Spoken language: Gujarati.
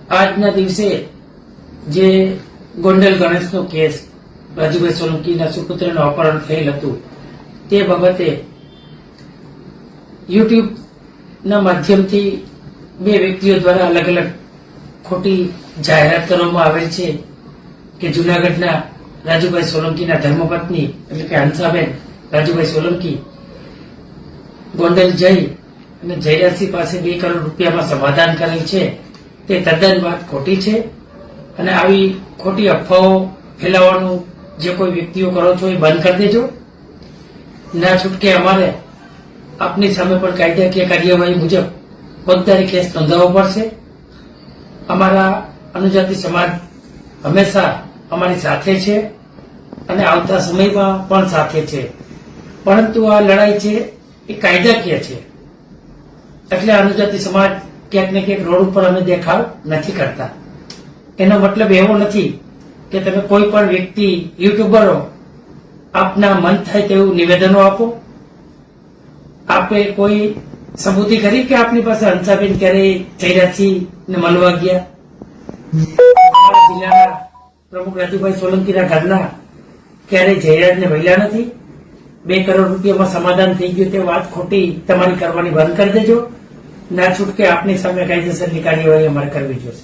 આજના દિવસે જે ગોંડલ ગણેશનો કેસ રાજુભાઈ સોલંકીના સુપુત્રનું અપહરણ થયેલ હતું તે બાબતે યુટ્યુબના માધ્યમથી બે વ્યક્તિઓ દ્વારા અલગ અલગ ખોટી જાહેરાત કરવામાં આવેલ છે કે જૂનાગઢના રાજુભાઈ સોલંકીના ધર્મપત્ની એટલે કે હંસાબેન રાજુભાઈ સોલંકી ગોંડલ જઈ અને જયરાજસિંહ પાસે 2 કરોડ રૂપિયામાં સમાધાન કરેલ છે તે તદ્દન વાત ખોટી છે અને આવી ખોટી અફવાઓ ફેલાવવાનું જે કોઈ વ્યક્તિઓ કરો છો એ બંધ કરી દેજો. ના છૂટકે અમારે આપની સામે પણ કાયદાકીય કાર્યવાહી મુજબ ફોજદારી કેસ નોંધાવવો પડશે. અમારા અનુજાતિ સમાજ હંમેશા અમારી સાથે છે અને આવતા સમયમાં પણ સાથે છે, પરંતુ આ લડાઈ છે એ કાયદાકીય છે. એટલે અનુજાતિ સમાજ ક્યાંક ને ક્યાંક રોડ ઉપર અમે દેખાવ નથી કરતા. એનો મતલબ એવો નથી કે તમે કોઈ પણ વ્યક્તિ યુટ્યુબરો આપના મન થાય તેવું નિવેદનો આપો. આપે કોઈ સબૂતી કરી કે આપની પાસે હંસાબેન ક્યારે જયરાજસિંહ ને મળવા ગયા? અમારા જિલ્લાના પ્રમુખ રાજુભાઈ સોલંકીના ઘરના ક્યારે જયરાજને મળ્યા નથી? 2 કરોડ રૂપિયામાં સમાધાન થઈ ગયું તે વાત ખોટી તમારી કરવાની બંધ કરી દેજો. ના છૂટકે આપની સામે કાયદેસરની કાર્યવાહી અમારે કરવી જોશે.